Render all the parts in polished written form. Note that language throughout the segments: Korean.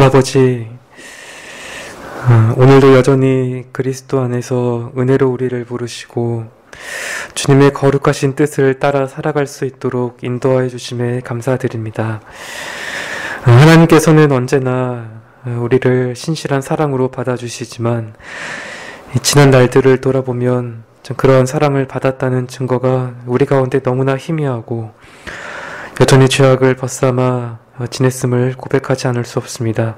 하나님 아버지, 오늘도 여전히 그리스도 안에서 은혜로 우리를 부르시고 주님의 거룩하신 뜻을 따라 살아갈 수 있도록 인도하여 주심에 감사드립니다. 하나님께서는 언제나 우리를 신실한 사랑으로 받아주시지만 지난 날들을 돌아보면 그런 사랑을 받았다는 증거가 우리 가운데 너무나 희미하고 여전히 죄악을 벗삼아 지냈음을 고백하지 않을 수 없습니다.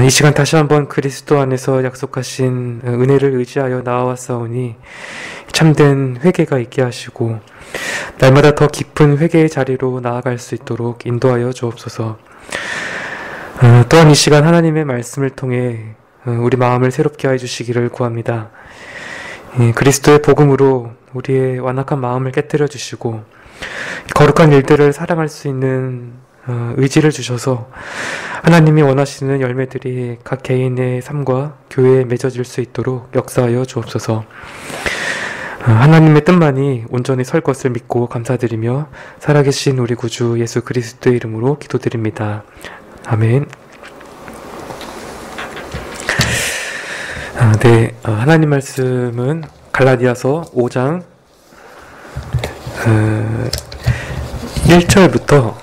이 시간 다시 한번 그리스도 안에서 약속하신 은혜를 의지하여 나아왔사오니 참된 회개가 있게 하시고 날마다 더 깊은 회개의 자리로 나아갈 수 있도록 인도하여 주옵소서. 또한 이 시간 하나님의 말씀을 통해 우리 마음을 새롭게 해주시기를 구합니다. 그리스도의 복음으로 우리의 완악한 마음을 깨뜨려 주시고 거룩한 일들을 사랑할 수 있는 의지를 주셔서 하나님이 원하시는 열매들이 각 개인의 삶과 교회에 맺어질 수 있도록 역사하여 주옵소서. 하나님의 뜻만이 온전히 설 것을 믿고 감사드리며 살아계신 우리 구주 예수 그리스도의 이름으로 기도드립니다. 아멘. 하나님 말씀은 갈라디아서 5장 1절부터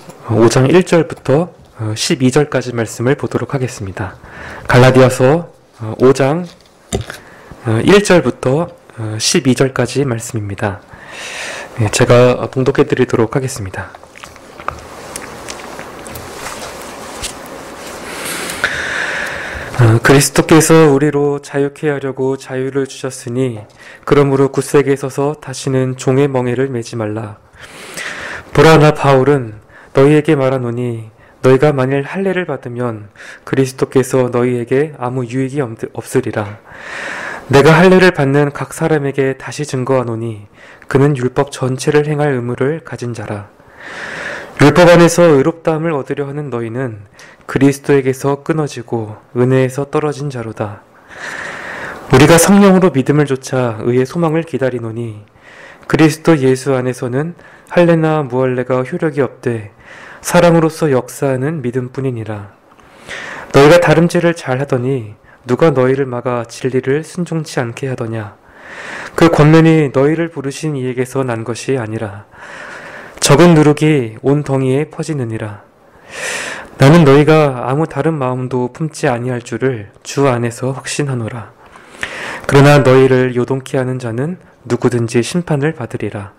12절까지 말씀을 보도록 하겠습니다. 갈라디아서 5장 1절부터 12절까지 말씀입니다. 제가 봉독해 드리도록 하겠습니다. 그리스도께서 우리로 자유케 하려고 자유를 주셨으니 그러므로 굳세게 서서 다시는 종의 멍에를 매지 말라. 보라, 나 바울은 너희에게 말하노니 너희가 만일 할례를 받으면 그리스도께서 너희에게 아무 유익이 없으리라. 내가 할례를 받는 각 사람에게 다시 증거하노니 그는 율법 전체를 행할 의무를 가진 자라. 율법 안에서 의롭다함을 얻으려 하는 너희는 그리스도에게서 끊어지고 은혜에서 떨어진 자로다. 우리가 성령으로 믿음을 좇아 의의 소망을 기다리노니 그리스도 예수 안에서는 할례나 무할례가 효력이 없되 사랑으로서 역사하는 믿음뿐이니라. 너희가 다름질을 잘하더니 누가 너희를 막아 진리를 순종치 않게 하더냐. 그 권면이 너희를 부르신 이에게서 난 것이 아니라 적은 누룩이 온 덩이에 퍼지느니라. 나는 너희가 아무 다른 마음도 품지 아니할 줄을 주 안에서 확신하노라. 그러나 너희를 요동케 하는 자는 누구든지 심판을 받으리라.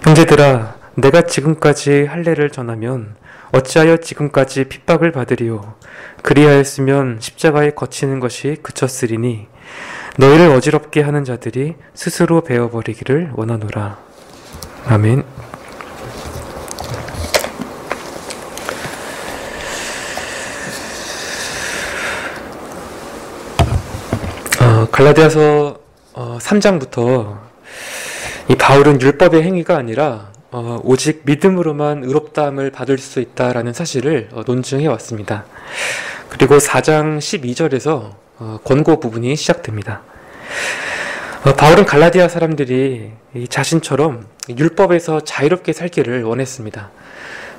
형제들아, 내가 지금까지 할례를 전하면 어찌하여 지금까지 핍박을 받으리요. 그리하였으면 십자가에 거치는 것이 그쳤으리니 너희를 어지럽게 하는 자들이 스스로 베어버리기를 원하노라. 아멘. 갈라디아서 3장부터 이 바울은 율법의 행위가 아니라 오직 믿음으로만 의롭다함을 받을 수 있다라는 사실을 논증해 왔습니다. 그리고 4장 12절에서 권고 부분이 시작됩니다. 바울은 갈라디아 사람들이 자신처럼 율법에서 자유롭게 살기를 원했습니다.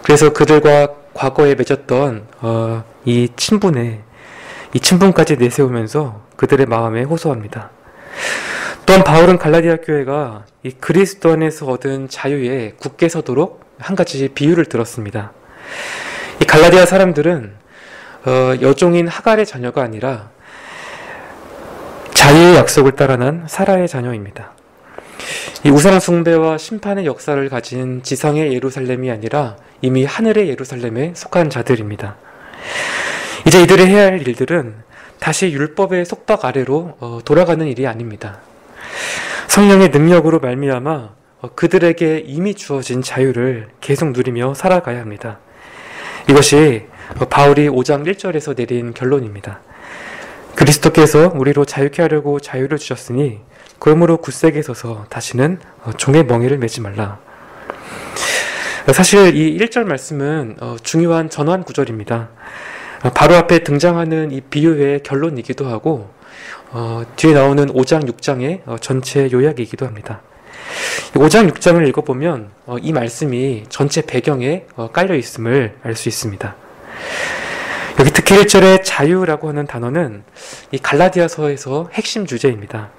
그래서 그들과 과거에 맺었던 이 친분까지 내세우면서 그들의 마음에 호소합니다. 또한 바울은 갈라디아 교회가 이 그리스도 안에서 얻은 자유에 굳게 서도록 한 가지 비유를 들었습니다. 이 갈라디아 사람들은 여종인 하갈의 자녀가 아니라 자유의 약속을 따라 난 사라의 자녀입니다. 이 우상 숭배와 심판의 역사를 가진 지상의 예루살렘이 아니라 이미 하늘의 예루살렘에 속한 자들입니다. 이제 이들이 해야 할 일들은 다시 율법의 속박 아래로 돌아가는 일이 아닙니다. 성령의 능력으로 말미암아 그들에게 이미 주어진 자유를 계속 누리며 살아가야 합니다. 이것이 바울이 5장 1절에서 내린 결론입니다. 그리스도께서 우리로 자유케 하려고 자유를 주셨으니 그러므로 굳세게 서서 다시는 종의 멍에를 매지 말라. 사실 이 1절 말씀은 중요한 전환 구절입니다. 바로 앞에 등장하는 이 비유의 결론이기도 하고 뒤에 나오는 5장, 6장의 전체 요약이기도 합니다. 5장, 6장을 읽어보면 이 말씀이 전체 배경에 깔려 있음을 알 수 있습니다. 여기 특히 1절에 자유라고 하는 단어는 이 갈라디아서에서 핵심 주제입니다.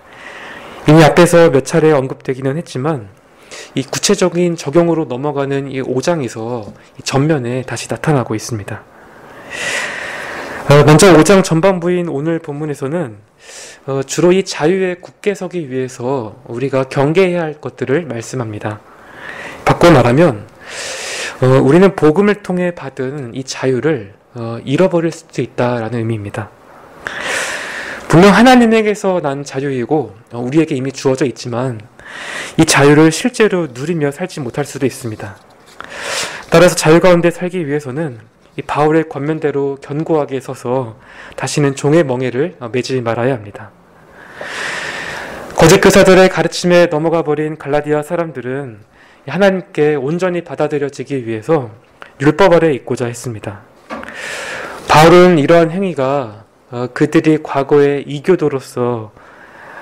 이미 앞에서 몇 차례 언급되기는 했지만 이 구체적인 적용으로 넘어가는 이 5장에서 전면에 다시 나타나고 있습니다. 먼저 5장 전반부인 오늘 본문에서는 주로 이 자유에 굳게 서기 위해서 우리가 경계해야 할 것들을 말씀합니다. 바꿔 말하면 우리는 복음을 통해 받은 이 자유를 잃어버릴 수도 있다라는 의미입니다. 분명 하나님에게서 난 자유이고 우리에게 이미 주어져 있지만 이 자유를 실제로 누리며 살지 못할 수도 있습니다. 따라서 자유 가운데 살기 위해서는 이 바울의 권면대로 견고하게 서서 다시는 종의 멍에를 매지 말아야 합니다. 거짓 교사들의 가르침에 넘어가 버린 갈라디아 사람들은 하나님께 온전히 받아들여지기 위해서 율법 아래 있고자 했습니다. 바울은 이러한 행위가 그들이 과거에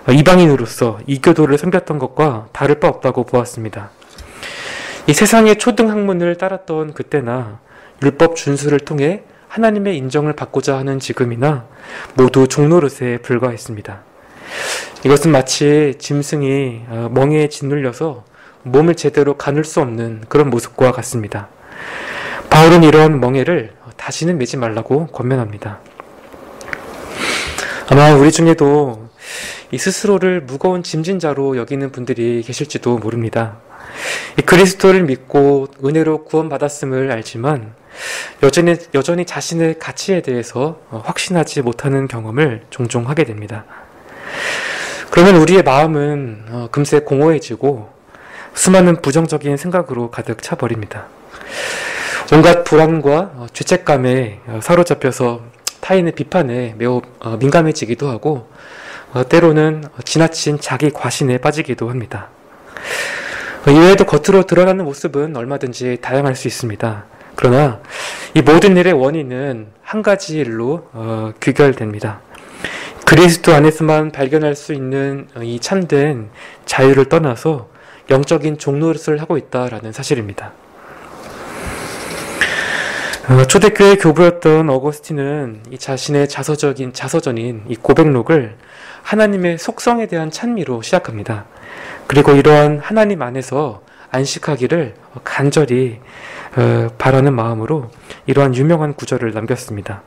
이방인으로서 이교도를 섬겼던 것과 다를 바 없다고 보았습니다. 이 세상의 초등 학문을 따랐던 그때나 율법 준수를 통해 하나님의 인정을 받고자 하는 지금이나 모두 종노릇에 불과했습니다. 이것은 마치 짐승이 멍에에 짓눌려서 몸을 제대로 가눌 수 없는 그런 모습과 같습니다. 바울은 이러한 멍에를 다시는 매지 말라고 권면합니다. 아마 우리 중에도 이 스스로를 무거운 짐진 자로 여기는 분들이 계실지도 모릅니다. 이 그리스도를 믿고 은혜로 구원받았음을 알지만 여전히 자신의 가치에 대해서 확신하지 못하는 경험을 종종 하게 됩니다. 그러면 우리의 마음은 금세 공허해지고 수많은 부정적인 생각으로 가득 차버립니다. 온갖 불안과 죄책감에 사로잡혀서 타인의 비판에 매우 민감해지기도 하고 때로는 지나친 자기 과신에 빠지기도 합니다. 이외에도 겉으로 드러나는 모습은 얼마든지 다양할 수 있습니다. 그러나 이 모든 일의 원인은 한 가지 일로 귀결됩니다. 그리스도 안에서만 발견할 수 있는 이 참된 자유를 떠나서 영적인 종노릇을 하고 있다라는 사실입니다. 초대교회 교부였던 어거스틴은 이 자신의 자서전인 이 고백록을 하나님의 속성에 대한 찬미로 시작합니다. 그리고 이러한 하나님 안에서 안식하기를 간절히 바라는 마음으로 이러한 유명한 구절을 남겼습니다.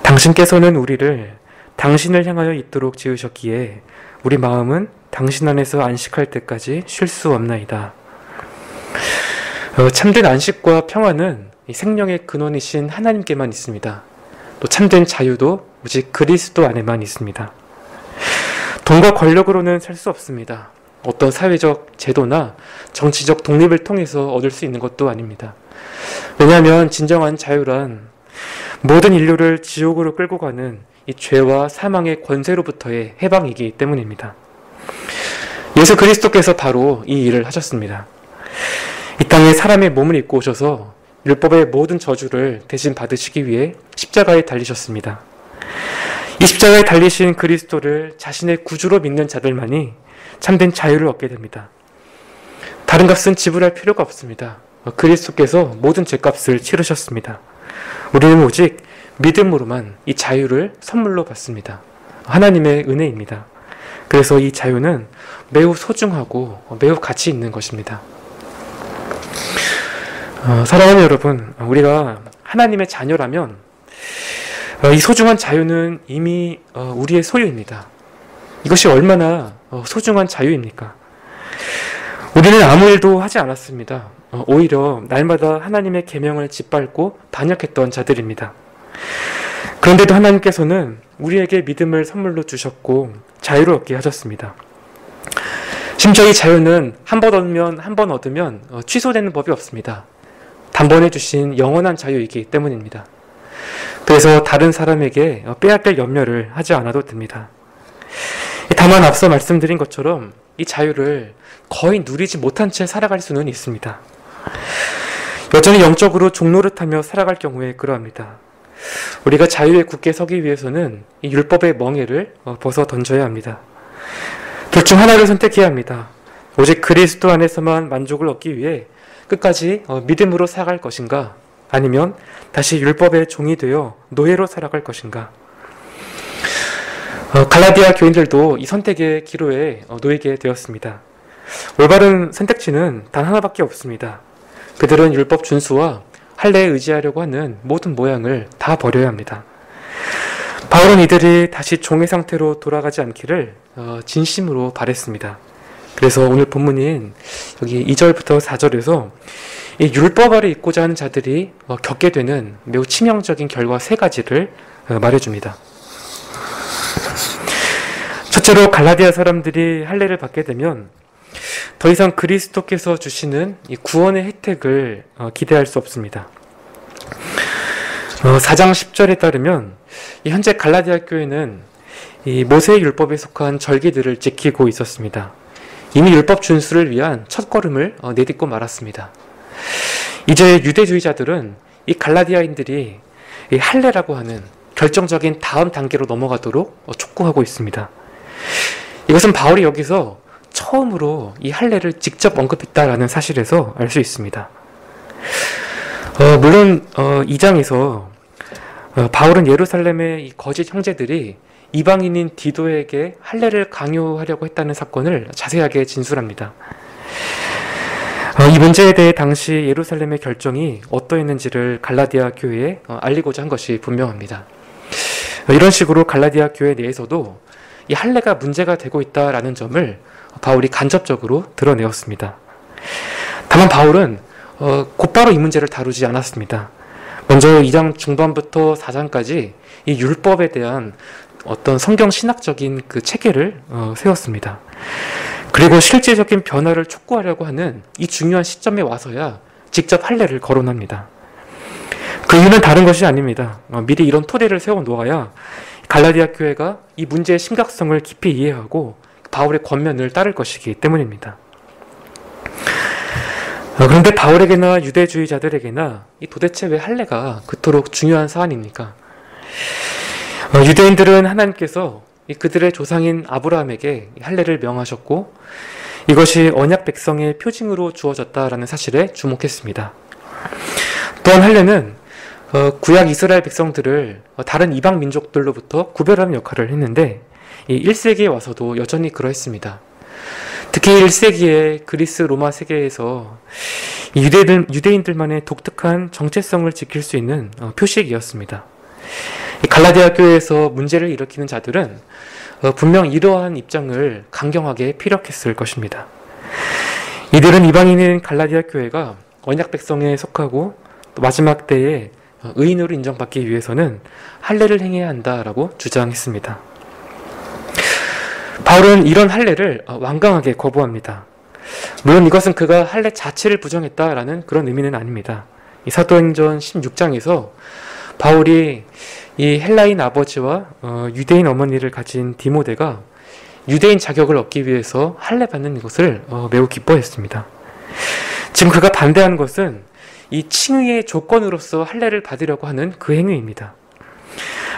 당신께서는 우리를 당신을 향하여 있도록 지으셨기에 우리 마음은 당신 안에서 안식할 때까지 쉴 수 없나이다. 참된 안식과 평화는 생명의 근원이신 하나님께만 있습니다. 또 참된 자유도 오직 그리스도 안에만 있습니다. 돈과 권력으로는 살 수 없습니다. 어떤 사회적 제도나 정치적 독립을 통해서 얻을 수 있는 것도 아닙니다. 왜냐하면 진정한 자유란 모든 인류를 지옥으로 끌고 가는 이 죄와 사망의 권세로부터의 해방이기 때문입니다. 예수 그리스도께서 바로 이 일을 하셨습니다. 이 땅에 사람의 몸을 입고 오셔서 율법의 모든 저주를 대신 받으시기 위해 십자가에 달리셨습니다. 이 십자가에 달리신 그리스도를 자신의 구주로 믿는 자들만이 참된 자유를 얻게 됩니다. 다른 값은 지불할 필요가 없습니다. 그리스도께서 모든 죄값을 치르셨습니다. 우리는 오직 믿음으로만 이 자유를 선물로 받습니다. 하나님의 은혜입니다. 그래서 이 자유는 매우 소중하고 매우 가치 있는 것입니다. 사랑하는 여러분, 우리가 하나님의 자녀라면 이 소중한 자유는 이미 우리의 소유입니다. 이것이 얼마나 소중한 자유입니까? 우리는 아무 일도 하지 않았습니다. 오히려 날마다 하나님의 계명을 짓밟고 반역했던 자들입니다. 그런데도 하나님께서는 우리에게 믿음을 선물로 주셨고 자유를 얻게 하셨습니다. 심지어 이 자유는 한 번 얻으면 취소되는 법이 없습니다. 단번에 주신 영원한 자유이기 때문입니다. 그래서 다른 사람에게 빼앗길 염려를 하지 않아도 됩니다. 다만 앞서 말씀드린 것처럼 이 자유를 거의 누리지 못한 채 살아갈 수는 있습니다. 여전히 영적으로 종노릇하며 살아갈 경우에 그러합니다. 우리가 자유에 굳게 서기 위해서는 이 율법의 멍에를 벗어 던져야 합니다. 둘 중 하나를 선택해야 합니다. 오직 그리스도 안에서만 만족을 얻기 위해 끝까지 믿음으로 살아갈 것인가, 아니면 다시 율법의 종이 되어 노예로 살아갈 것인가? 갈라디아 교인들도 이 선택의 기로에 놓이게 되었습니다. 올바른 선택지는 단 하나밖에 없습니다. 그들은 율법 준수와 할례에 의지하려고 하는 모든 모양을 다 버려야 합니다. 바울은 이들이 다시 종의 상태로 돌아가지 않기를 진심으로 바랬습니다. 그래서 오늘 본문인 여기 2절부터 4절에서 이 율법 아래 있고자 하는 자들이 겪게 되는 매우 치명적인 결과 세 가지를 말해줍니다. 첫째로 갈라디아 사람들이 할례를 받게 되면 더 이상 그리스도께서 주시는 이 구원의 혜택을 기대할 수 없습니다. 4장 10절에 따르면 현재 갈라디아 교회는 이 모세의 율법에 속한 절기들을 지키고 있었습니다. 이미 율법 준수를 위한 첫걸음을 내딛고 말았습니다. 이제 유대주의자들은 이 갈라디아인들이 이 할례라고 하는 결정적인 다음 단계로 넘어가도록 촉구하고 있습니다. 이것은 바울이 여기서 처음으로 이 할례를 직접 언급했다라는 사실에서 알 수 있습니다. 물론 2장에서 바울은 예루살렘의 이 거짓 형제들이 이방인인 디도에게 할례를 강요하려고 했다는 사건을 자세하게 진술합니다. 이 문제에 대해 당시 예루살렘의 결정이 어떠했는지를 갈라디아 교회에 알리고자 한 것이 분명합니다. 이런 식으로 갈라디아 교회 내에서도 이 할례가 문제가 되고 있다라는 점을 바울이 간접적으로 드러내었습니다. 다만 바울은 곧바로 이 문제를 다루지 않았습니다. 먼저 2장 중반부터 4장까지 이 율법에 대한 어떤 성경 신학적인 그 체계를 세웠습니다. 그리고 실제적인 변화를 촉구하려고 하는 이 중요한 시점에 와서야 직접 할례를 거론합니다. 그 이유는 다른 것이 아닙니다. 미리 이런 토대를 세워 놓아야 갈라디아 교회가 이 문제의 심각성을 깊이 이해하고 바울의 권면을 따를 것이기 때문입니다. 그런데 바울에게나 유대주의자들에게나 이 도대체 왜 할례가 그토록 중요한 사안입니까? 유대인들은 하나님께서 그들의 조상인 아브라함에게 할례를 명하셨고 이것이 언약 백성의 표징으로 주어졌다라는 사실에 주목했습니다. 또한 할례는 구약 이스라엘 백성들을 다른 이방 민족들로부터 구별하는 역할을 했는데 1세기에 와서도 여전히 그러했습니다. 특히 1세기의 그리스 로마 세계에서 유대인들만의 독특한 정체성을 지킬 수 있는 표식이었습니다. 갈라디아 교회에서 문제를 일으키는 자들은 분명 이러한 입장을 강경하게 피력했을 것입니다. 이들은 이방인인 갈라디아 교회가 언약 백성에 속하고 또 마지막 때에 의인으로 인정받기 위해서는 할례를 행해야 한다라고 주장했습니다. 바울은 이런 할례를 완강하게 거부합니다. 물론 이것은 그가 할례 자체를 부정했다라는 그런 의미는 아닙니다. 이 사도행전 16장에서 바울이 이 헬라인 아버지와 유대인 어머니를 가진 디모데가 유대인 자격을 얻기 위해서 할례 받는 것을 매우 기뻐했습니다. 지금 그가 반대하는 것은 이 칭의의 조건으로서 할례를 받으려고 하는 그 행위입니다.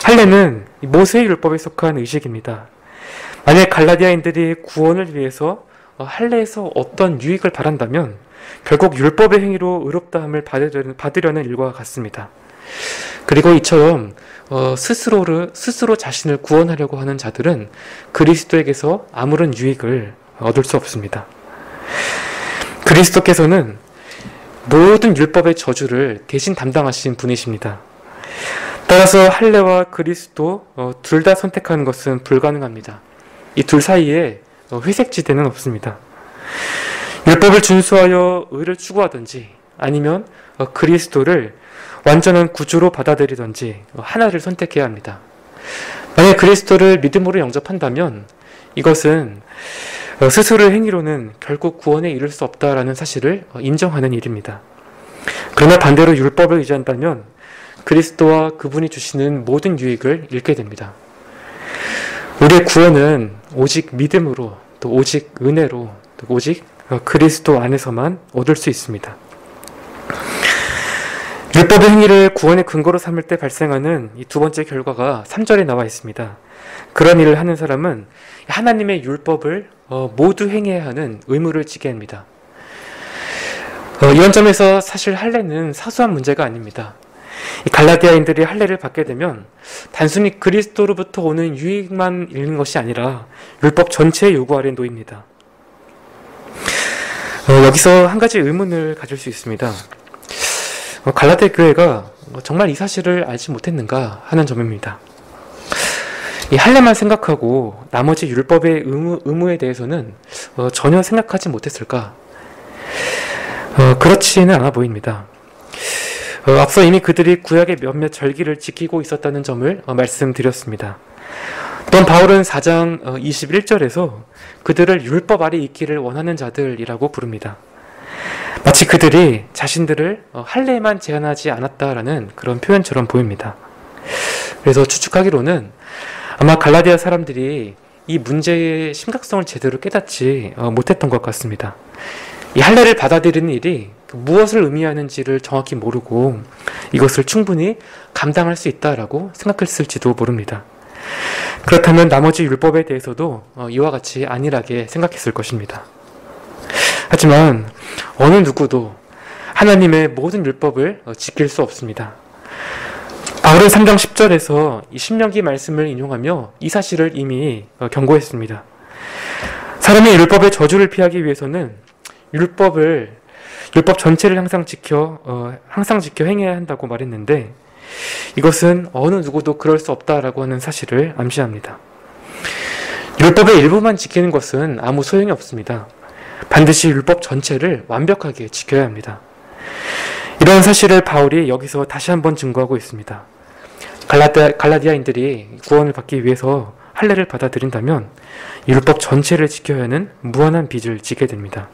할례는 모세의 율법에 속한 의식입니다. 만약 갈라디아인들이 구원을 위해서 할례에서 어떤 유익을 바란다면 결국 율법의 행위로 의롭다함을 받으려는 일과 같습니다. 그리고 이처럼 스스로 자신을 구원하려고 하는 자들은 그리스도에게서 아무런 유익을 얻을 수 없습니다. 그리스도께서는 모든 율법의 저주를 대신 담당하신 분이십니다. 따라서 할례와 그리스도 둘 다 선택하는 것은 불가능합니다. 이 둘 사이에 회색지대는 없습니다. 율법을 준수하여 의를 추구하든지 아니면 그리스도를 완전한 구주로 받아들이든지 하나를 선택해야 합니다. 만약 그리스도를 믿음으로 영접한다면 이것은 스스로의 행위로는 결국 구원에 이를 수 없다라는 사실을 인정하는 일입니다. 그러나 반대로 율법을 의지한다면 그리스도와 그분이 주시는 모든 유익을 잃게 됩니다. 우리의 구원은 오직 믿음으로 또 오직 은혜로 또 오직 그리스도 안에서만 얻을 수 있습니다. 율법의 행위를 구원의 근거로 삼을 때 발생하는 이 두 번째 결과가 3절에 나와 있습니다. 그런 일을 하는 사람은 하나님의 율법을 모두 행해야 하는 의무를 지게 합니다. 이런 점에서 사실 할례는 사소한 문제가 아닙니다. 이 갈라디아인들이 할례를 받게 되면 단순히 그리스도로부터 오는 유익만 잃는 것이 아니라 율법 전체의 요구 아래 놓입니다. 여기서 한 가지 의문을 가질 수 있습니다. 갈라디아 교회가 정말 이 사실을 알지 못했는가 하는 점입니다. 이 할례만 생각하고 나머지 율법의 의무에 대해서는 전혀 생각하지 못했을까? 그렇지는 않아 보입니다. 앞서 이미 그들이 구약의 몇몇 절기를 지키고 있었다는 점을 말씀드렸습니다. 또한 바울은 4장 21절에서 그들을 율법 아래 있기를 원하는 자들이라고 부릅니다. 마치 그들이 자신들을 할례에만 제한하지 않았다라는 그런 표현처럼 보입니다. 그래서 추측하기로는 아마 갈라디아 사람들이 이 문제의 심각성을 제대로 깨닫지 못했던 것 같습니다. 이 할례를 받아들이는 일이 무엇을 의미하는지를 정확히 모르고 이것을 충분히 감당할 수 있다라고 생각했을지도 모릅니다. 그렇다면 나머지 율법에 대해서도 이와 같이 안일하게 생각했을 것입니다. 하지만 어느 누구도 하나님의 모든 율법을 지킬 수 없습니다. 바울은 3장 10절에서 이 신명기 말씀을 인용하며 이 사실을 이미 경고했습니다. 사람이 율법의 저주를 피하기 위해서는 율법 전체를 항상 지켜 행해야 한다고 말했는데 이것은 어느 누구도 그럴 수 없다라고 하는 사실을 암시합니다. 율법의 일부만 지키는 것은 아무 소용이 없습니다. 반드시 율법 전체를 완벽하게 지켜야 합니다. 이런 사실을 바울이 여기서 다시 한번 증거하고 있습니다. 갈라디아인들이 구원을 받기 위해서 할례를 받아들인다면 율법 전체를 지켜야 하는 무한한 빚을 지게 됩니다.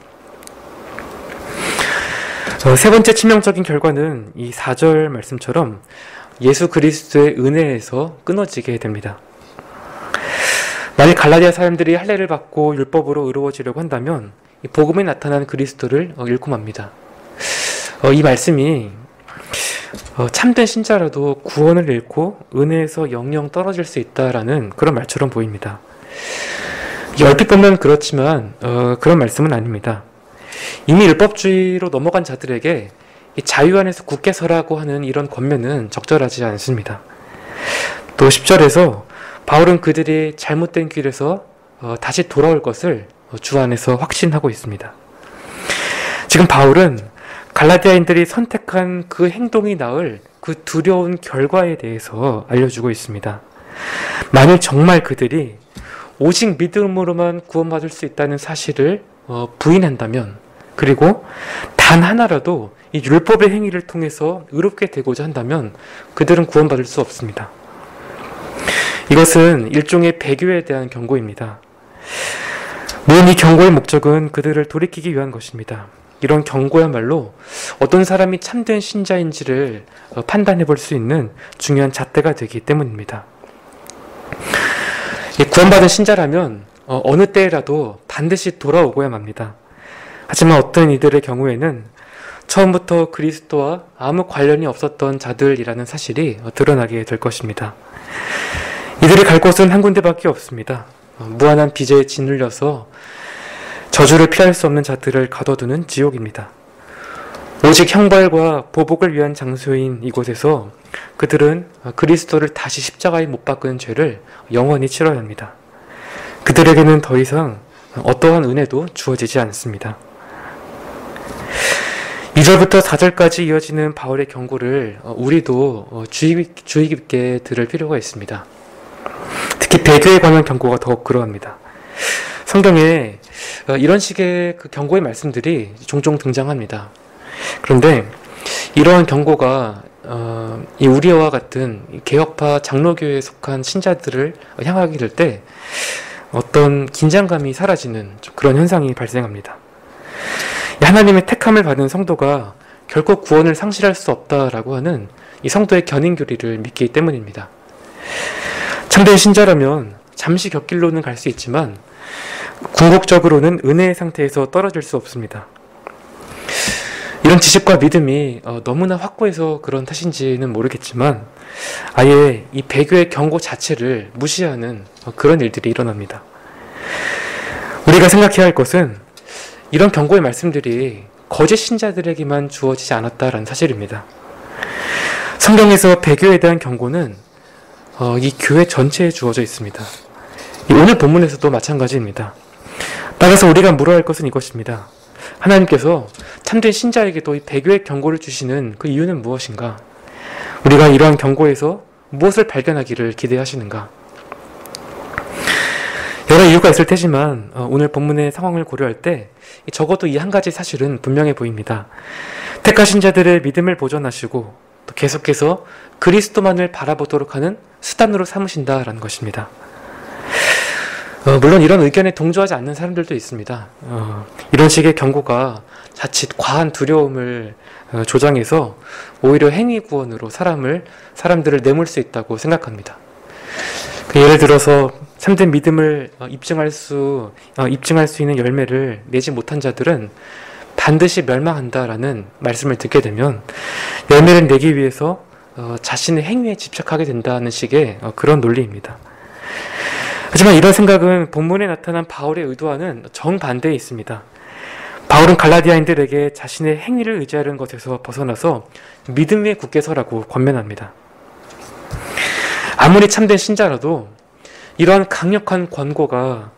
세 번째 치명적인 결과는 이 4절 말씀처럼 예수 그리스도의 은혜에서 끊어지게 됩니다. 만약 갈라디아 사람들이 할례를 받고 율법으로 의로워지려고 한다면 이 복음에 나타난 그리스도를 잃고 맙니다. 이 말씀이 참된 신자라도 구원을 잃고 은혜에서 영영 떨어질 수 있다라는 그런 말처럼 보입니다. 얼핏 보면 그렇지만 그런 말씀은 아닙니다. 이미 율법주의로 넘어간 자들에게 자유 안에서 굳게 서라고 하는 이런 권면은 적절하지 않습니다. 또 10절에서 바울은 그들이 잘못된 길에서 다시 돌아올 것을 주 안에서 확신하고 있습니다. 지금 바울은 갈라디아인들이 선택한 그 행동이 낳을 그 두려운 결과에 대해서 알려주고 있습니다. 만일 정말 그들이 오직 믿음으로만 구원받을 수 있다는 사실을 부인한다면, 그리고 단 하나라도 이 율법의 행위를 통해서 의롭게 되고자 한다면 그들은 구원받을 수 없습니다. 이것은 일종의 배교에 대한 경고입니다. 물론 이 경고의 목적은 그들을 돌이키기 위한 것입니다. 이런 경고야말로 어떤 사람이 참된 신자인지를 판단해 볼 수 있는 중요한 잣대가 되기 때문입니다. 구원받은 신자라면 어느 때라도 반드시 돌아오고야 맙니다. 하지만 어떤 이들의 경우에는 처음부터 그리스도와 아무 관련이 없었던 자들이라는 사실이 드러나게 될 것입니다. 이들이 갈 곳은 한 군데밖에 없습니다. 무한한 빚에 짓눌려서 저주를 피할 수 없는 자들을 가둬두는 지옥입니다. 오직 형벌과 보복을 위한 장소인 이곳에서 그들은 그리스도를 다시 십자가에 못 박은 죄를 영원히 치러야 합니다. 그들에게는 더 이상 어떠한 은혜도 주어지지 않습니다. 2절부터 4절까지 이어지는 바울의 경고를 우리도 주의 깊게 들을 필요가 있습니다. 특히 배교에 관한 경고가 더욱 그러합니다. 성경에 이런 식의 그 경고의 말씀들이 종종 등장합니다. 그런데 이러한 경고가 이 우리와 같은 개혁파 장로교회에 속한 신자들을 향하게 될 때 어떤 긴장감이 사라지는 그런 현상이 발생합니다. 하나님의 택함을 받은 성도가 결코 구원을 상실할 수 없다라고 하는 이 성도의 견인교리를 믿기 때문입니다. 참된 신자라면 잠시 곁길로는 갈 수 있지만 궁극적으로는 은혜의 상태에서 떨어질 수 없습니다. 이런 지식과 믿음이 너무나 확고해서 그런 탓인지는 모르겠지만 아예 이 배교의 경고 자체를 무시하는 그런 일들이 일어납니다. 우리가 생각해야 할 것은 이런 경고의 말씀들이 거짓 신자들에게만 주어지지 않았다라는 사실입니다. 성경에서 배교에 대한 경고는 이 교회 전체에 주어져 있습니다. 오늘 본문에서도 마찬가지입니다. 따라서 우리가 물어야 할 것은 이것입니다. 하나님께서 참된 신자에게도 이 배교의 경고를 주시는 그 이유는 무엇인가? 우리가 이러한 경고에서 무엇을 발견하기를 기대하시는가? 여러 이유가 있을 테지만 오늘 본문의 상황을 고려할 때 적어도 이 한 가지 사실은 분명해 보입니다. 택하신 자들의 믿음을 보존하시고 또 계속해서 그리스도만을 바라보도록 하는 수단으로 삼으신다라는 것입니다. 물론 이런 의견에 동조하지 않는 사람들도 있습니다. 이런 식의 경고가 자칫 과한 두려움을 조장해서 오히려 행위 구원으로 사람들을 내몰 수 있다고 생각합니다. 예를 들어서 참된 믿음을 입증할 수 있는 열매를 내지 못한 자들은 반드시 멸망한다라는 말씀을 듣게 되면 열매를 내기 위해서 자신의 행위에 집착하게 된다는 식의 그런 논리입니다. 하지만 이런 생각은 본문에 나타난 바울의 의도와는 정반대에 있습니다. 바울은 갈라디아인들에게 자신의 행위를 의지하는 것에서 벗어나서 믿음 위에 굳게 서라고 권면합니다. 아무리 참된 신자라도 이러한 강력한 권고가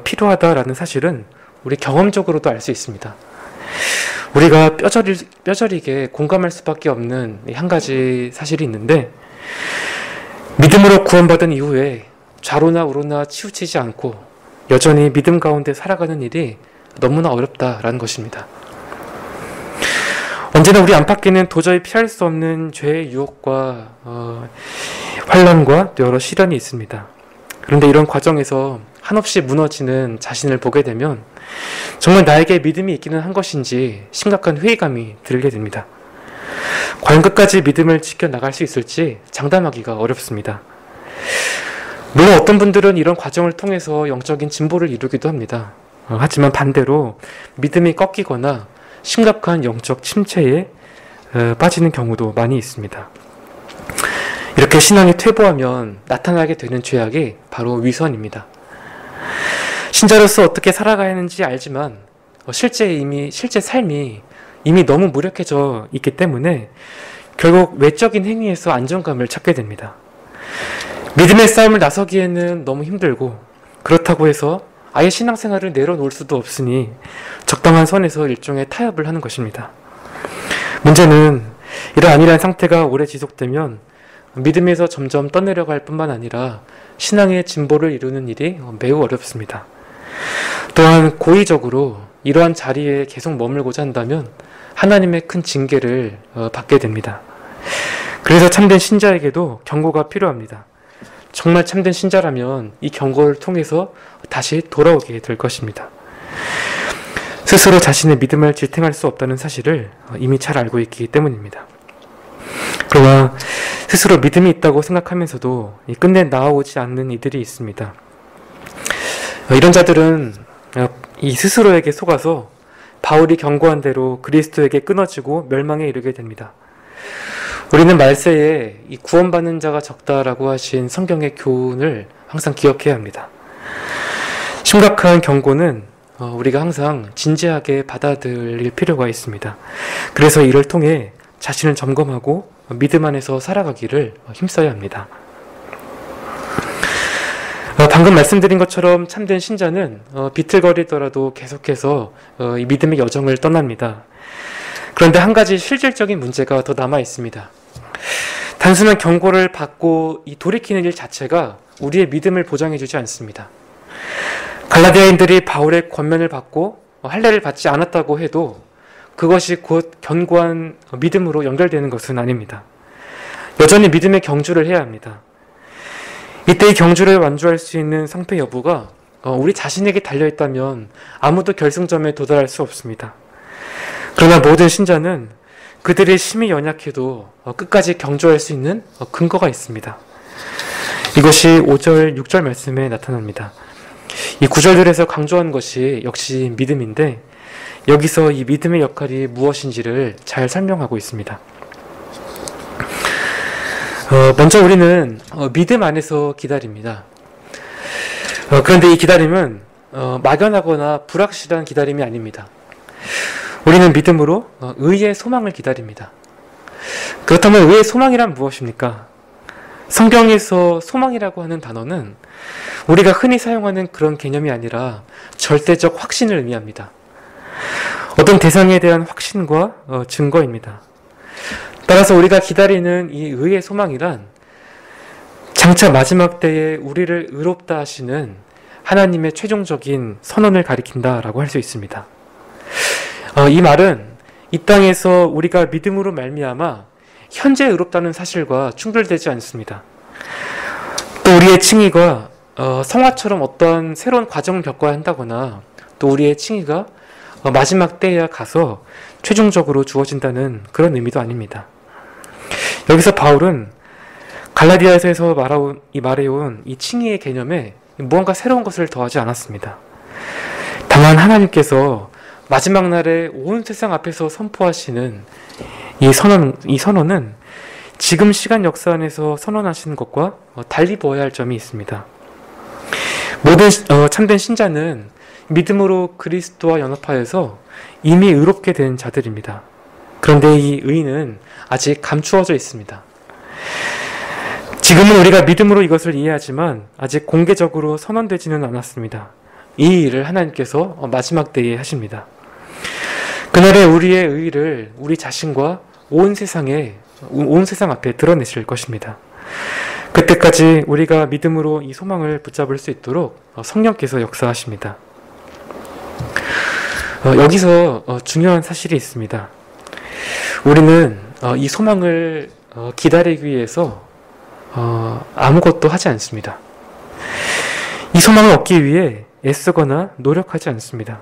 필요하다라는 사실은 우리 경험적으로도 알 수 있습니다. 우리가 뼈저리게 공감할 수밖에 없는 한 가지 사실이 있는데, 믿음으로 구원받은 이후에 좌로나 우로나 치우치지 않고 여전히 믿음 가운데 살아가는 일이 너무나 어렵다라는 것입니다. 언제나 우리 안팎에는 도저히 피할 수 없는 죄의 유혹과 환난과 또 여러 시련이 있습니다. 그런데 이런 과정에서 한없이 무너지는 자신을 보게 되면 정말 나에게 믿음이 있기는 한 것인지 심각한 회의감이 들게 됩니다. 과연 끝까지 믿음을 지켜나갈 수 있을지 장담하기가 어렵습니다. 물론 어떤 분들은 이런 과정을 통해서 영적인 진보를 이루기도 합니다. 하지만 반대로 믿음이 꺾이거나 심각한 영적 침체에 빠지는 경우도 많이 있습니다. 이렇게 신앙이 퇴보하면 나타나게 되는 죄악이 바로 위선입니다. 신자로서 어떻게 살아가야 하는지 알지만 실제 삶이 이미 너무 무력해져 있기 때문에 결국 외적인 행위에서 안정감을 찾게 됩니다. 믿음의 싸움을 나서기에는 너무 힘들고, 그렇다고 해서 아예 신앙생활을 내려놓을 수도 없으니 적당한 선에서 일종의 타협을 하는 것입니다. 문제는 이런 안일한 상태가 오래 지속되면 믿음에서 점점 떠내려갈 뿐만 아니라 신앙의 진보를 이루는 일이 매우 어렵습니다. 또한 고의적으로 이러한 자리에 계속 머물고자 한다면 하나님의 큰 징계를 받게 됩니다. 그래서 참된 신자에게도 경고가 필요합니다. 정말 참된 신자라면 이 경고를 통해서 다시 돌아오게 될 것입니다. 스스로 자신의 믿음을 지탱할 수 없다는 사실을 이미 잘 알고 있기 때문입니다. 그러나 스스로 믿음이 있다고 생각하면서도 끝내 나아오지 않는 이들이 있습니다. 이런 자들은 이 스스로에게 속아서 바울이 경고한 대로 그리스도에게 끊어지고 멸망에 이르게 됩니다. 우리는 말세에 이 구원받는 자가 적다라고 하신 성경의 교훈을 항상 기억해야 합니다. 심각한 경고는 우리가 항상 진지하게 받아들일 필요가 있습니다. 그래서 이를 통해 자신을 점검하고 믿음 안에서 살아가기를 힘써야 합니다. 방금 말씀드린 것처럼 참된 신자는 비틀거리더라도 계속해서 이 믿음의 여정을 떠납니다. 그런데 한 가지 실질적인 문제가 더 남아 있습니다. 단순한 경고를 받고 이 돌이키는 일 자체가 우리의 믿음을 보장해주지 않습니다. 갈라디아인들이 바울의 권면을 받고 할례를 받지 않았다고 해도 그것이 곧 견고한 믿음으로 연결되는 것은 아닙니다. 여전히 믿음의 경주를 해야 합니다. 이때 이 경주를 완주할 수 있는 상태 여부가 우리 자신에게 달려있다면 아무도 결승점에 도달할 수 없습니다. 그러나 모든 신자는 그들의 힘이 연약해도 끝까지 경주할 수 있는 근거가 있습니다. 이것이 5절, 6절 말씀에 나타납니다. 이 구절들에서 강조한 것이 역시 믿음인데 여기서 이 믿음의 역할이 무엇인지를 잘 설명하고 있습니다. 먼저 우리는 믿음 안에서 기다립니다. 그런데 이 기다림은 막연하거나 불확실한 기다림이 아닙니다. 우리는 믿음으로 의의 소망을 기다립니다. 그렇다면 의의 소망이란 무엇입니까? 성경에서 소망이라고 하는 단어는 우리가 흔히 사용하는 그런 개념이 아니라 절대적 확신을 의미합니다. 어떤 대상에 대한 확신과 증거입니다. 따라서 우리가 기다리는 이 의의 소망이란 장차 마지막 때에 우리를 의롭다 하시는 하나님의 최종적인 선언을 가리킨다라고 할 수 있습니다. 이 말은 이 땅에서 우리가 믿음으로 말미암아 현재 의롭다는 사실과 충돌되지 않습니다. 또 우리의 칭의가 성화처럼 어떠한 새로운 과정을 겪어야 한다거나 또 우리의 칭의가 마지막 때에 가서 최종적으로 주어진다는 그런 의미도 아닙니다. 여기서 바울은 갈라디아에서 말해온 이 칭의의 개념에 무언가 새로운 것을 더하지 않았습니다. 다만 하나님께서 마지막 날에 온 세상 앞에서 선포하시는 이 선언은 지금 시간 역사 안에서 선언하시는 것과 달리 보아야 할 점이 있습니다. 모든 참된 신자는 믿음으로 그리스도와 연합하여서 이미 의롭게 된 자들입니다. 그런데 이 의는 아직 감추어져 있습니다. 지금은 우리가 믿음으로 이것을 이해하지만 아직 공개적으로 선언되지는 않았습니다. 이 일을 하나님께서 마지막 때에 하십니다. 그날에 우리의 의를 우리 자신과 온 세상 앞에 드러내실 것입니다. 그때까지 우리가 믿음으로 이 소망을 붙잡을 수 있도록 성령께서 역사하십니다. 여기서 중요한 사실이 있습니다. 우리는 이 소망을 기다리기 위해서 아무것도 하지 않습니다. 이 소망을 얻기 위해 애쓰거나 노력하지 않습니다.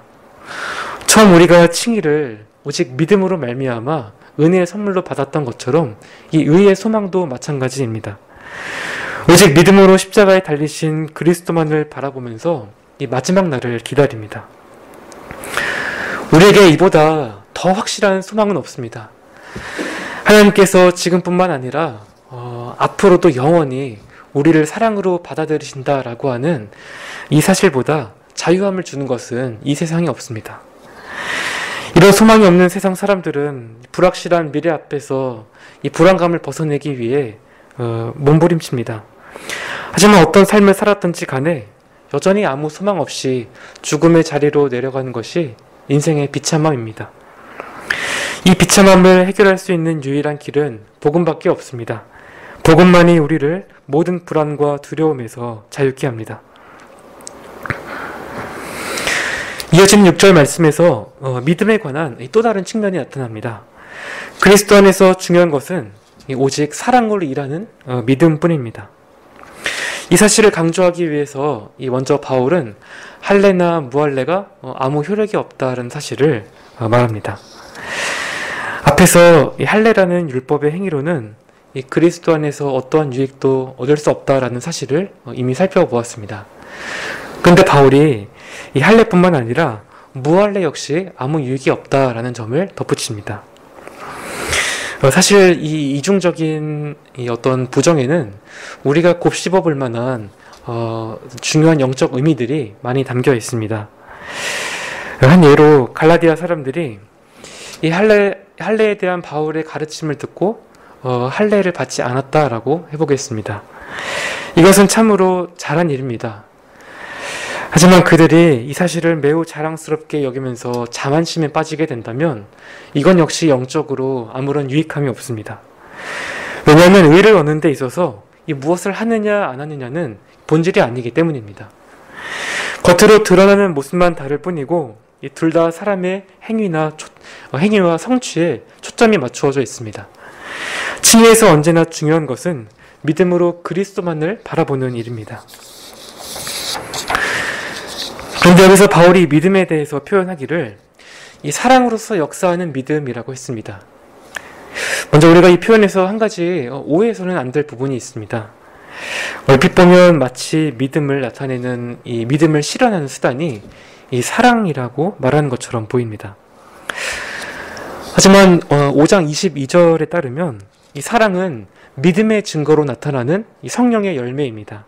처음 우리가 칭의를 오직 믿음으로 말미암아 은혜의 선물로 받았던 것처럼 이 의의 소망도 마찬가지입니다. 오직 믿음으로 십자가에 달리신 그리스도만을 바라보면서 이 마지막 날을 기다립니다. 우리에게 이보다 더 확실한 소망은 없습니다. 하나님께서 지금뿐만 아니라 앞으로도 영원히 우리를 사랑으로 받아들이신다라고 하는 이 사실보다 자유함을 주는 것은 이 세상에 없습니다. 이런 소망이 없는 세상 사람들은 불확실한 미래 앞에서 이 불안감을 벗어내기 위해 몸부림칩니다. 하지만 어떤 삶을 살았든지 간에 여전히 아무 소망 없이 죽음의 자리로 내려가는 것이 인생의 비참함입니다. 이 비참함을 해결할 수 있는 유일한 길은 복음밖에 없습니다. 복음만이 우리를 모든 불안과 두려움에서 자유케 합니다. 이어지는 6절 말씀에서 믿음에 관한 또 다른 측면이 나타납니다. 그리스도 안에서 중요한 것은 오직 사랑으로 일하는 믿음뿐입니다. 이 사실을 강조하기 위해서 먼저 바울은 할례나 무할례가 아무 효력이 없다는 사실을 말합니다. 앞에서 이 할례라는 율법의 행위로는 이 그리스도 안에서 어떠한 유익도 얻을 수 없다라는 사실을 이미 살펴보았습니다. 그런데 바울이 이 할례뿐만 아니라 무할례 역시 아무 유익이 없다라는 점을 덧붙입니다. 사실 이 이중적인 이 어떤 부정에는 우리가 곱씹어 볼 만한 중요한 영적 의미들이 많이 담겨 있습니다. 한 예로 갈라디아 사람들이 이 할례에 대한 바울의 가르침을 듣고 할례를 받지 않았다라고 해보겠습니다. 이것은 참으로 잘한 일입니다. 하지만 그들이 이 사실을 매우 자랑스럽게 여기면서 자만심에 빠지게 된다면 이건 역시 영적으로 아무런 유익함이 없습니다. 왜냐하면 의를 얻는 데 있어서 이 무엇을 하느냐 안 하느냐는 본질이 아니기 때문입니다. 겉으로 드러나는 모습만 다를 뿐이고 이 둘 다 사람의 행위와 성취에 초점이 맞추어져 있습니다. 칭의에서 언제나 중요한 것은 믿음으로 그리스도만을 바라보는 일입니다. 그런데 여기서 바울이 믿음에 대해서 표현하기를 이 사랑으로서 역사하는 믿음이라고 했습니다. 먼저 우리가 이 표현에서 한 가지 오해해서는 안 될 부분이 있습니다. 얼핏 보면 마치 믿음을 나타내는 이 믿음을 실현하는 수단이 이 사랑이라고 말하는 것처럼 보입니다. 하지만 5장 22절에 따르면 이 사랑은 믿음의 증거로 나타나는 이 성령의 열매입니다.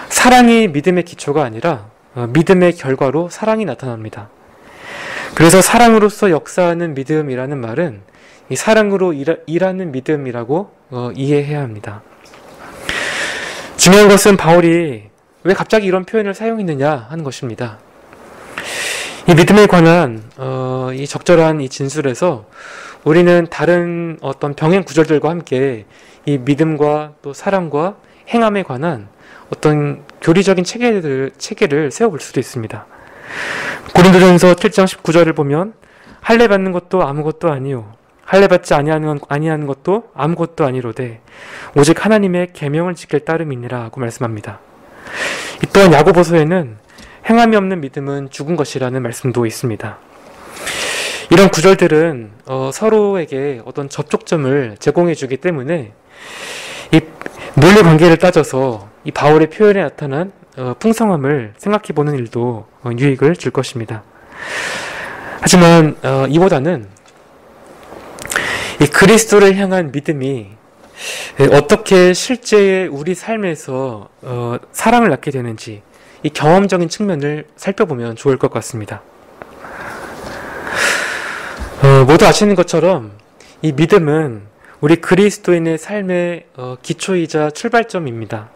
사랑이 믿음의 기초가 아니라 믿음의 결과로 사랑이 나타납니다. 그래서 사랑으로서 역사하는 믿음이라는 말은 이 사랑으로 일하는 믿음이라고 이해해야 합니다. 중요한 것은 바울이 왜 갑자기 이런 표현을 사용했느냐 하는 것입니다. 이 믿음에 관한 이 적절한 이 진술에서 우리는 다른 어떤 병행 구절들과 함께 이 믿음과 또 사랑과 행함에 관한 어떤 교리적인 체계를 세워볼 수도 있습니다. 고린도전서 7장 19절을 보면 할례 받는 것도 아무것도 아니요 할례 받지 아니하는 것도 아무것도 아니로되 오직 하나님의 계명을 지킬 따름이니라고 말씀합니다. 또한 야고보서에는 행함이 없는 믿음은 죽은 것이라는 말씀도 있습니다. 이런 구절들은 서로에게 어떤 접촉점을 제공해 주기 때문에 이 논리 관계를 따져서 이 바울의 표현에 나타난 풍성함을 생각해 보는 일도 유익을 줄 것입니다. 하지만 이보다는 이 그리스도를 향한 믿음이 어떻게 실제 우리 삶에서 사랑을 낳게 되는지 이 경험적인 측면을 살펴보면 좋을 것 같습니다. 모두 아시는 것처럼 이 믿음은 우리 그리스도인의 삶의 기초이자 출발점입니다.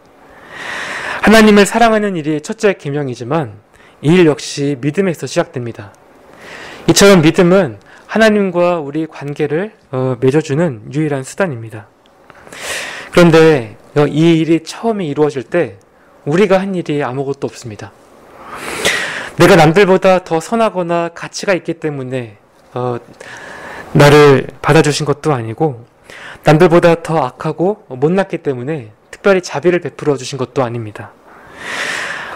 하나님을 사랑하는 일이 첫째 계명이지만 이 일 역시 믿음에서 시작됩니다. 이처럼 믿음은 하나님과 우리 관계를 맺어주는 유일한 수단입니다. 그런데 이 일이 처음에 이루어질 때 우리가 한 일이 아무것도 없습니다. 내가 남들보다 더 선하거나 가치가 있기 때문에 나를 받아주신 것도 아니고 남들보다 더 악하고 못났기 때문에 특별히 자비를 베풀어 주신 것도 아닙니다.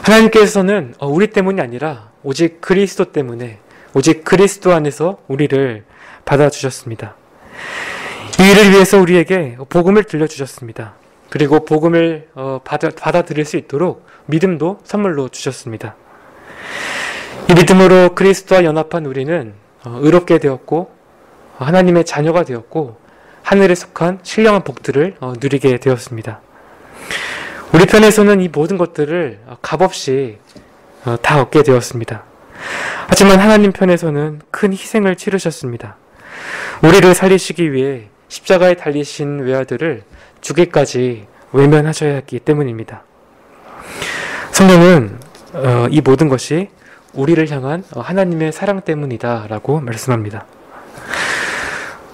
하나님께서는 우리 때문이 아니라 오직 그리스도 때문에 오직 그리스도 안에서 우리를 받아주셨습니다. 이 일을 위해서 우리에게 복음을 들려주셨습니다. 그리고 복음을 받아들일 수 있도록 믿음도 선물로 주셨습니다. 이 믿음으로 그리스도와 연합한 우리는 의롭게 되었고 하나님의 자녀가 되었고 하늘에 속한 신령한 복들을 누리게 되었습니다. 우리 편에서는 이 모든 것들을 값없이 다 얻게 되었습니다. 하지만 하나님 편에서는 큰 희생을 치르셨습니다. 우리를 살리시기 위해 십자가에 달리신 외아들을 주기까지 외면하셔야 했기 때문입니다. 성경은 이 모든 것이 우리를 향한 하나님의 사랑 때문이다 라고 말씀합니다.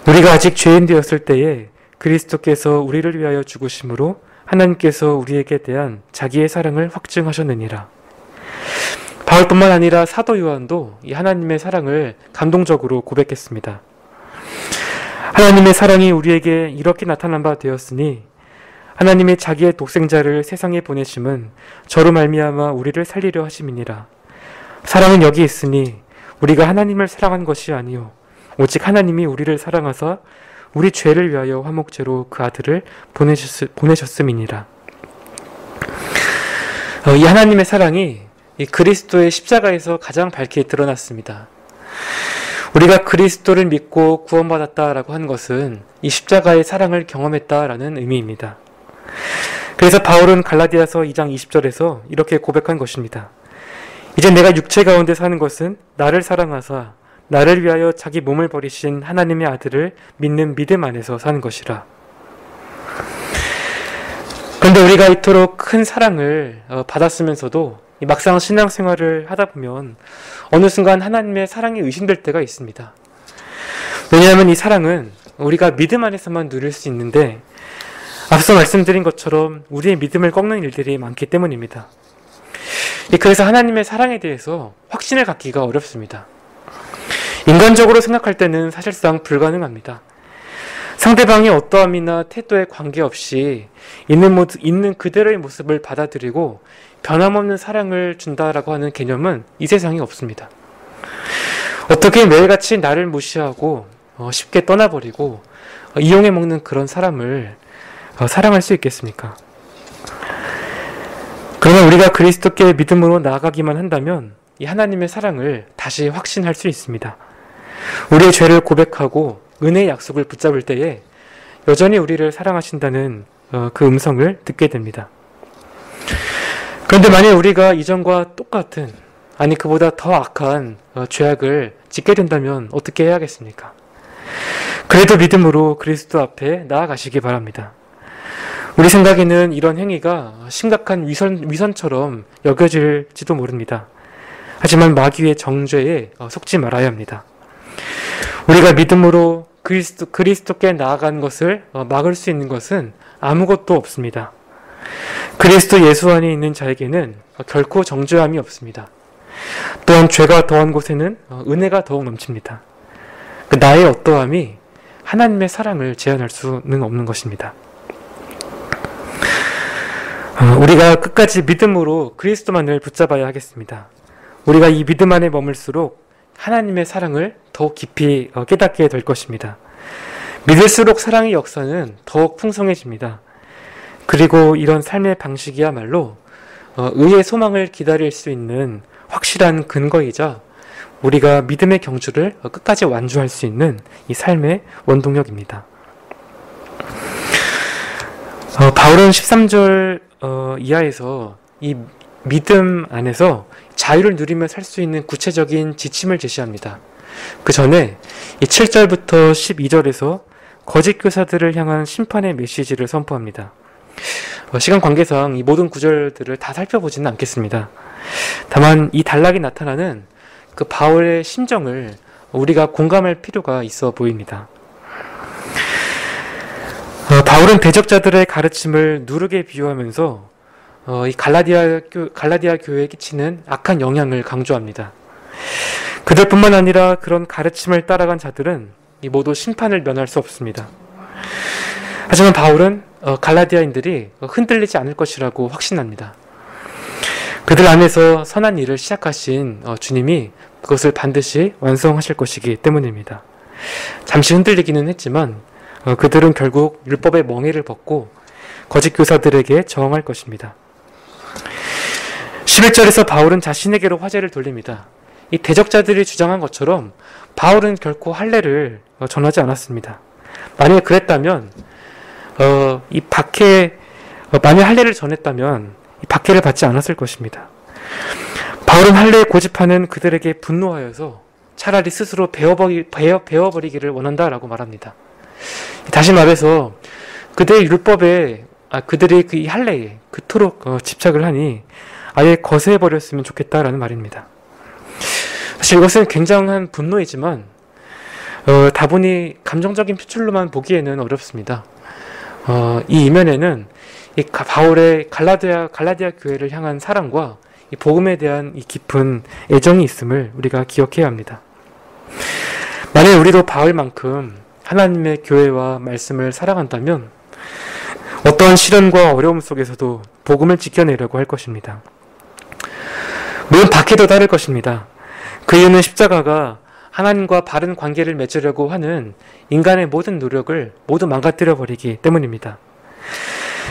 우리가 아직 죄인 되었을 때에 그리스도께서 우리를 위하여 죽으심으로 하나님께서 우리에게 대한 자기의 사랑을 확증하셨느니라. 바울뿐만 아니라 사도 요한도 이 하나님의 사랑을 감동적으로 고백했습니다. 하나님의 사랑이 우리에게 이렇게 나타난 바 되었으니 하나님의 자기의 독생자를 세상에 보내심은 저로 말미암아 우리를 살리려 하심이니라. 사랑은 여기 있으니 우리가 하나님을 사랑한 것이 아니요 오직 하나님이 우리를 사랑하사 우리 죄를 위하여 화목제로 그 아들을 보내셨음이니라. 이 하나님의 사랑이 이 그리스도의 십자가에서 가장 밝게 드러났습니다. 우리가 그리스도를 믿고 구원받았다라고 한 것은 이 십자가의 사랑을 경험했다라는 의미입니다. 그래서 바울은 갈라디아서 2장 20절에서 이렇게 고백한 것입니다. 이제 내가 육체 가운데 사는 것은 나를 사랑하사 나를 위하여 자기 몸을 버리신 하나님의 아들을 믿는 믿음 안에서 사는 것이라. 그런데 우리가 이토록 큰 사랑을 받았으면서도 막상 신앙생활을 하다 보면 어느 순간 하나님의 사랑이 의심될 때가 있습니다. 왜냐하면 이 사랑은 우리가 믿음 안에서만 누릴 수 있는데 앞서 말씀드린 것처럼 우리의 믿음을 꺾는 일들이 많기 때문입니다. 그래서 하나님의 사랑에 대해서 확신을 갖기가 어렵습니다. 인간적으로 생각할 때는 사실상 불가능합니다. 상대방의 어떠함이나 태도에 관계없이 있는 그대로의 모습을 받아들이고 변함없는 사랑을 준다라고 하는 개념은 이 세상에 없습니다. 어떻게 매일같이 나를 무시하고 쉽게 떠나버리고 이용해 먹는 그런 사람을 사랑할 수 있겠습니까? 그러나 우리가 그리스도께 믿음으로 나아가기만 한다면 이 하나님의 사랑을 다시 확신할 수 있습니다. 우리의 죄를 고백하고 은혜의 약속을 붙잡을 때에 여전히 우리를 사랑하신다는 그 음성을 듣게 됩니다. 그런데 만약 우리가 이전과 똑같은 아니 그보다 더 악한 죄악을 짓게 된다면 어떻게 해야겠습니까? 그래도 믿음으로 그리스도 앞에 나아가시기 바랍니다. 우리 생각에는 이런 행위가 심각한 위선처럼 여겨질지도 모릅니다. 하지만 마귀의 정죄에 속지 말아야 합니다. 우리가 믿음으로 그리스도께 나아간 것을 막을 수 있는 것은 아무것도 없습니다. 그리스도 예수 안에 있는 자에게는 결코 정죄함이 없습니다. 또한 죄가 더한 곳에는 은혜가 더욱 넘칩니다. 나의 어떠함이 하나님의 사랑을 제한할 수는 없는 것입니다. 우리가 끝까지 믿음으로 그리스도만을 붙잡아야 하겠습니다. 우리가 이 믿음 안에 머물수록 하나님의 사랑을 더욱 깊이 깨닫게 될 것입니다. 믿을수록 사랑의 역사는 더욱 풍성해집니다. 그리고 이런 삶의 방식이야말로 의의 소망을 기다릴 수 있는 확실한 근거이자 우리가 믿음의 경주를 끝까지 완주할 수 있는 이 삶의 원동력입니다. 바울은 13절 이하에서 이 믿음 안에서 자유를 누리며 살 수 있는 구체적인 지침을 제시합니다. 그 전에 이 7절부터 12절에서 거짓 교사들을 향한 심판의 메시지를 선포합니다. 시간 관계상 이 모든 구절들을 다 살펴보지는 않겠습니다. 다만 이 단락이 나타나는 그 바울의 심정을 우리가 공감할 필요가 있어 보입니다. 바울은 대적자들의 가르침을 누르게 비유하면서 이 갈라디아 교회에 끼치는 악한 영향을 강조합니다. 그들뿐만 아니라 그런 가르침을 따라간 자들은 모두 심판을 면할 수 없습니다. 하지만 바울은 갈라디아인들이 흔들리지 않을 것이라고 확신합니다. 그들 안에서 선한 일을 시작하신 주님이 그것을 반드시 완성하실 것이기 때문입니다. 잠시 흔들리기는 했지만 그들은 결국 율법의 멍에를 벗고 거짓 교사들에게 저항할 것입니다. 11절에서 바울은 자신에게로 화제를 돌립니다. 이 대적자들이 주장한 것처럼 바울은 결코 할례를 전하지 않았습니다. 만약 그랬다면 만약 할례를 전했다면 이 박해를 받지 않았을 것입니다. 바울은 할례에 고집하는 그들에게 분노하여서 차라리 스스로 베어버리기를 원한다라고 말합니다. 다시 말해서 그들의 율법에 그들이 이 할례에 그토록 집착을 하니 아예 거세해버렸으면 좋겠다라는 말입니다. 사실 이것은 굉장한 분노이지만 다분히 감정적인 표출로만 보기에는 어렵습니다. 이 이면에는 이 바울의 갈라디아 교회를 향한 사랑과 이 복음에 대한 이 깊은 애정이 있음을 우리가 기억해야 합니다. 만약 우리도 바울만큼 하나님의 교회와 말씀을 사랑한다면 어떠한 시련과 어려움 속에서도 복음을 지켜내려고 할 것입니다. 물론 박해도 따를 것입니다. 그 이유는 십자가가 하나님과 바른 관계를 맺으려고 하는 인간의 모든 노력을 모두 망가뜨려버리기 때문입니다.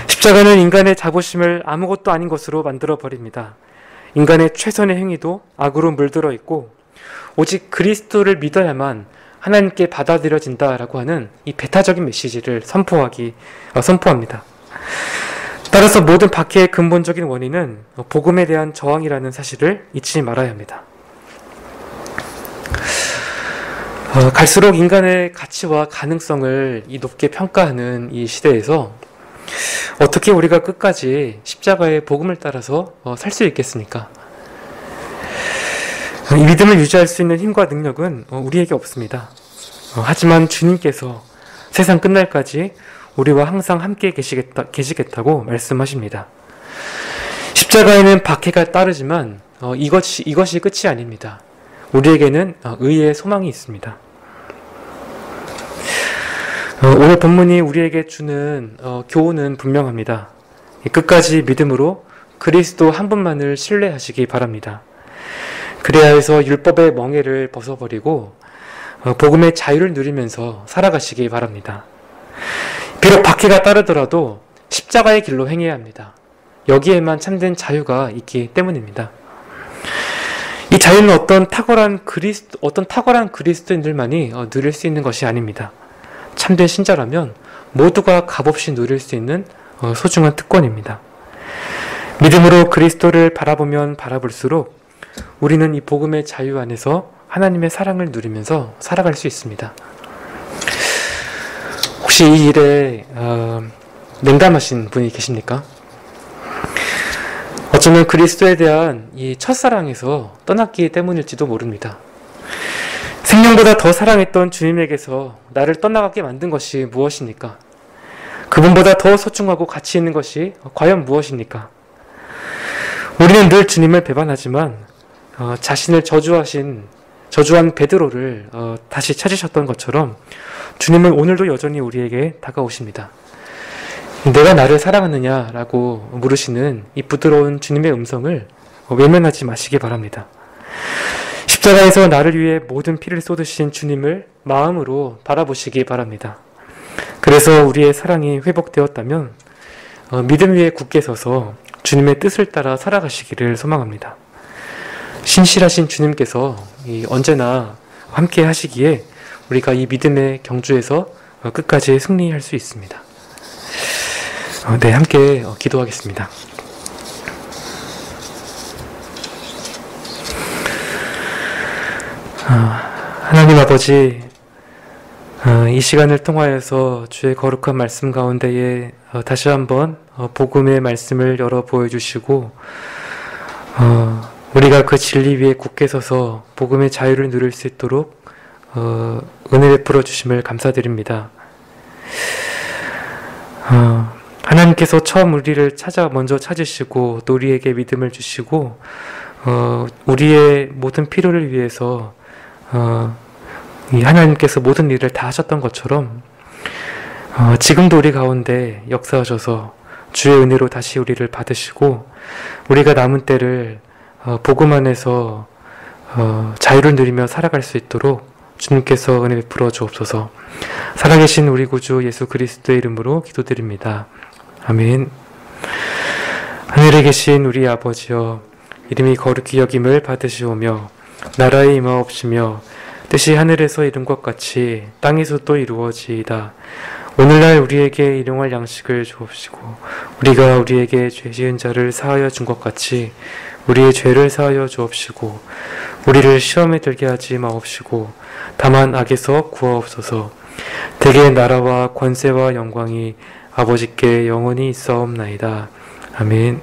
십자가는 인간의 자부심을 아무것도 아닌 것으로 만들어버립니다. 인간의 최선의 행위도 악으로 물들어 있고 오직 그리스도를 믿어야만 하나님께 받아들여진다라고 하는 이 배타적인 메시지를 선포합니다. 따라서 모든 박해의 근본적인 원인은 복음에 대한 저항이라는 사실을 잊지 말아야 합니다. 갈수록 인간의 가치와 가능성을 높게 평가하는 이 시대에서 어떻게 우리가 끝까지 십자가의 복음을 따라서 살 수 있겠습니까? 이 믿음을 유지할 수 있는 힘과 능력은 우리에게 없습니다. 하지만 주님께서 세상 끝날까지 우리와 항상 함께 계시겠다고 말씀하십니다. 십자가에는 박해가 따르지만 이것이 끝이 아닙니다. 우리에게는 의의 소망이 있습니다. 오늘 본문이 우리에게 주는 교훈은 분명합니다. 끝까지 믿음으로 그리스도 한 분만을 신뢰하시기 바랍니다. 그래야 해서 율법의 멍에를 벗어버리고 복음의 자유를 누리면서 살아가시기 바랍니다. 비록 박해가 따르더라도 십자가의 길로 행해야 합니다. 여기에만 참된 자유가 있기 때문입니다. 이 자유는 어떤 탁월한 그리스도인들만이 누릴 수 있는 것이 아닙니다. 참된 신자라면 모두가 값없이 누릴 수 있는 소중한 특권입니다. 믿음으로 그리스도를 바라보면 바라볼수록 우리는 이 복음의 자유 안에서 하나님의 사랑을 누리면서 살아갈 수 있습니다. 혹시 이 일에 냉담하신 분이 계십니까? 어쩌면 그리스도에 대한 이 첫사랑에서 떠났기 때문일지도 모릅니다. 생명보다 더 사랑했던 주님에게서 나를 떠나가게 만든 것이 무엇입니까? 그분보다 더 소중하고 가치 있는 것이 과연 무엇입니까? 우리는 늘 주님을 배반하지만 자신을 저주한 베드로를 다시 찾으셨던 것처럼 주님은 오늘도 여전히 우리에게 다가오십니다. 내가 나를 사랑하느냐라고 물으시는 이 부드러운 주님의 음성을 외면하지 마시기 바랍니다. 십자가에서 나를 위해 모든 피를 쏟으신 주님을 마음으로 바라보시기 바랍니다. 그래서 우리의 사랑이 회복되었다면 믿음 위에 굳게 서서 주님의 뜻을 따라 살아가시기를 소망합니다. 신실하신 주님께서 언제나 함께 하시기에 우리가 이 믿음의 경주에서 끝까지 승리할 수 있습니다. 네, 함께 기도하겠습니다. 하나님 아버지, 이 시간을 통하여서 주의 거룩한 말씀 가운데에 다시 한번 복음의 말씀을 열어 보여주시고 우리가 그 진리 위에 굳게 서서 복음의 자유를 누릴 수 있도록 은혜 베풀어 주심을 감사드립니다. 하나님께서 처음 우리를 먼저 찾으시고 또 우리에게 믿음을 주시고 우리의 모든 필요를 위해서 이 하나님께서 모든 일을 다 하셨던 것처럼 지금도 우리 가운데 역사하셔서 주의 은혜로 다시 우리를 받으시고 우리가 남은 때를 복음 안에서 자유를 누리며 살아갈 수 있도록 주님께서 은혜 베풀어 주옵소서. 살아계신 우리 구주 예수 그리스도의 이름으로 기도드립니다. 아멘. 하늘에 계신 우리 아버지여, 이름이 거룩히 여김을 받으시오며 나라의 임하옵시며 뜻이 하늘에서 이룬 것 같이 땅에서도 이루어지이다. 오늘날 우리에게 일용할 양식을 주옵시고 우리가 우리에게 죄 지은 자를 사하여 준 것 같이 우리의 죄를 사하여 주옵시고 우리를 시험에 들게 하지 마옵시고 다만 악에서 구하옵소서. 대개 나라와 권세와 영광이 아버지께 영원히 있사옵나이다. 아멘.